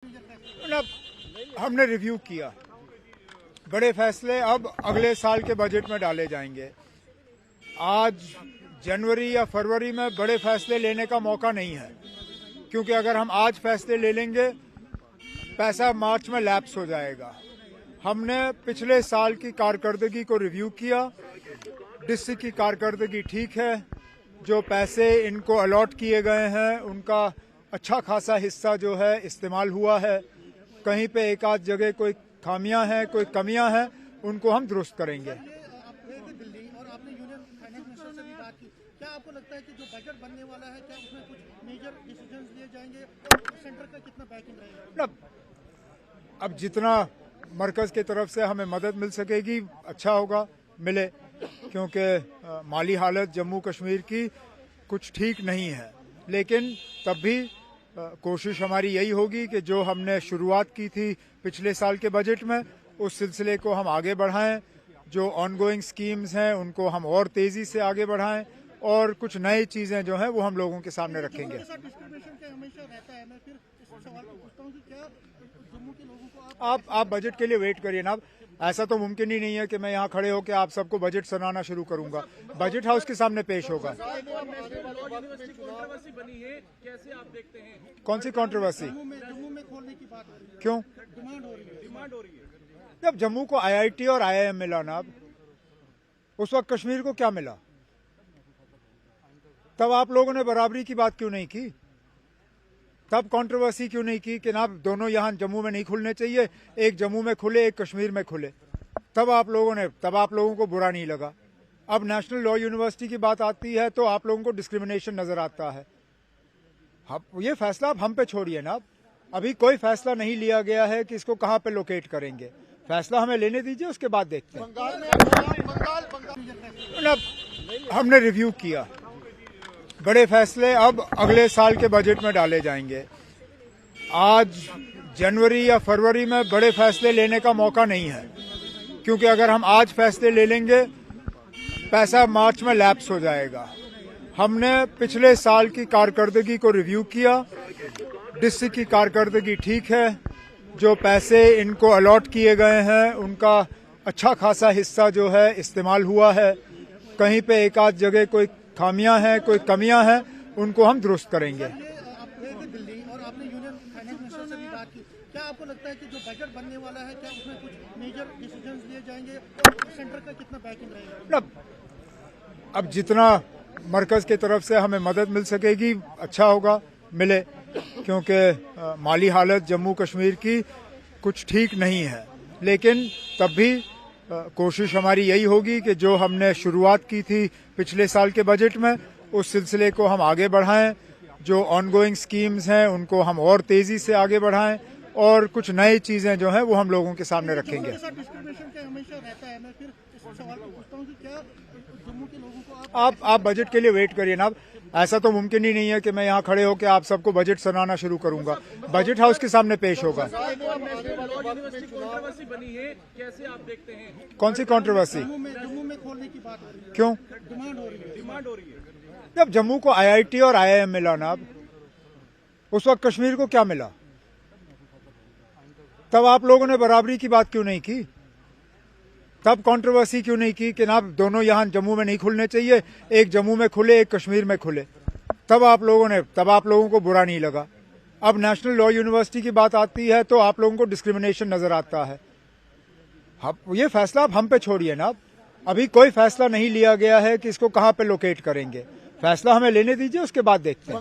मतलब हमने रिव्यू किया, बड़े फैसले अब अगले साल के बजट में डाले जाएंगे। आज जनवरी या फरवरी में बड़े फैसले लेने का मौका नहीं है, क्योंकि अगर हम आज फैसले ले लेंगे पैसा मार्च में लैप्स हो जाएगा। हमने पिछले साल की कारकर्दगी को रिव्यू किया, डिस्ट्रिक्ट की कारकर्दगी ठीक है, जो पैसे इनको अलॉट किए गए हैं उनका अच्छा खासा हिस्सा जो है इस्तेमाल हुआ है। कहीं पे एक आध जगह कोई खामियां हैं, कोई कमियां हैं, उनको हम दुरुस्त करेंगे। दिल्ली और आपने यूनियन फाइनेंस मिनिस्टर से भी बात की, क्या आपको लगता है कि जो बजट बनने वाला है क्या उसमें कुछ मेजर डिसीजंस लिए जाएंगे और सेंटर का कितना बैकिंग रहेगा? अब जितना मरकज की तरफ से हमें मदद मिल सकेगी अच्छा होगा, मिले, क्योंकि माली हालत जम्मू कश्मीर की कुछ ठीक नहीं है। लेकिन तब भी कोशिश हमारी यही होगी कि जो हमने शुरुआत की थी पिछले साल के बजट में उस सिलसिले को हम आगे बढ़ाएं, जो ऑनगोइंग स्कीम्स हैं उनको हम और तेजी से आगे बढ़ाएं और कुछ नई चीजें जो हैं वो हम लोगों के सामने रखेंगे। आप बजट के लिए वेट करिए ना। ऐसा तो मुमकिन ही नहीं है कि मैं यहाँ खड़े होकर आप सबको बजट सुनाना शुरू करूंगा। बजट हाउस के सामने पेश होगा। कैसे आप देखते हैं? कौन सी कंट्रोवर्सी? जम्मू में खोलने की बात हो रही है, क्यों डिमांड हो रही है। जब जम्मू को IIT और IIM मिला ना, अब उस वक्त कश्मीर को क्या मिला? तब आप लोगों ने बराबरी की बात क्यों नहीं की? तब कंट्रोवर्सी क्यों नहीं की कि ना दोनों यहाँ जम्मू में नहीं खुलने चाहिए, एक जम्मू में खुले एक कश्मीर में खुले? तब आप लोगों को बुरा नहीं लगा। अब नेशनल लॉ यूनिवर्सिटी की बात आती है तो आप लोगों को डिस्क्रिमिनेशन नजर आता है। ये फैसला अब हम पे छोड़िए ना। अभी कोई फैसला नहीं लिया गया है कि इसको कहाँ पे लोकेट करेंगे। फैसला हमें लेने दीजिए, उसके बाद देखते हैं। हमने रिव्यू किया, बड़े फैसले अब अगले साल के बजट में डाले जाएंगे। आज जनवरी या फरवरी में बड़े फैसले लेने का मौका नहीं है, क्योंकि अगर हम आज फैसले ले लेंगे पैसा मार्च में लैप्स हो जाएगा। हमने पिछले साल की कारकर्दगी को रिव्यू किया, डिस्ट्रिक्ट की कारकर्दगी ठीक है, जो पैसे इनको अलॉट किए गए हैं उनका अच्छा खासा हिस्सा जो है इस्तेमाल हुआ है। कहीं पे एक आध जगह कोई खामियां हैं, कोई कमियां हैं, उनको हम दुरुस्त करेंगे। दिल्ली और आपने यूनियन फाइनेंस मिनिस्टर से भी बात की, क्या आपको लगता है कि जो बजट बनने वाला है क्या उसमें कुछ मेजर डिसीजंस लिए जाएंगे और सेंटर का कितना बैकिंग रहेगा? अब जितना मरकज की तरफ से हमें मदद मिल सकेगी अच्छा होगा, मिले, क्योंकि माली हालत जम्मू कश्मीर की कुछ ठीक नहीं है। लेकिन तब भी कोशिश हमारी यही होगी कि जो हमने शुरुआत की थी पिछले साल के बजट में उस सिलसिले को हम आगे बढ़ाएं, जो ऑनगोइंग स्कीम्स हैं उनको हम और तेजी से आगे बढ़ाएं और कुछ नई चीजें जो हैं वो हम लोगों के सामने रखेंगे। आप बजट के लिए वेट करिए ना। ऐसा तो मुमकिन ही नहीं है कि मैं यहाँ खड़े होकर आप सबको बजट सुनाना शुरू करूंगा। बजट हाउस के सामने पेश होगा। बनी है, कैसे आप देखते हैं? कौन सी कंट्रोवर्सी? जम्मू में खोलने की बात हो रही है, क्यों डिमांड हो रही है। जब जम्मू को IIT और IIM मिला ना, अब उस वक्त कश्मीर को क्या मिला? तब आप लोगों ने बराबरी की बात क्यों नहीं की? तब कंट्रोवर्सी क्यों नहीं की कि ना दोनों यहाँ जम्मू में नहीं खुलने चाहिए, एक जम्मू में खुले एक कश्मीर में खुले? तब आप लोगों को बुरा नहीं लगा। अब नेशनल लॉ यूनिवर्सिटी की बात आती है तो आप लोगों को डिस्क्रिमिनेशन नजर आता है। ये फैसला अब हम पे छोड़िए ना। अभी कोई फैसला नहीं लिया गया है कि इसको कहाँ पे लोकेट करेंगे। फैसला हमें लेने दीजिए, उसके बाद देखते हैं।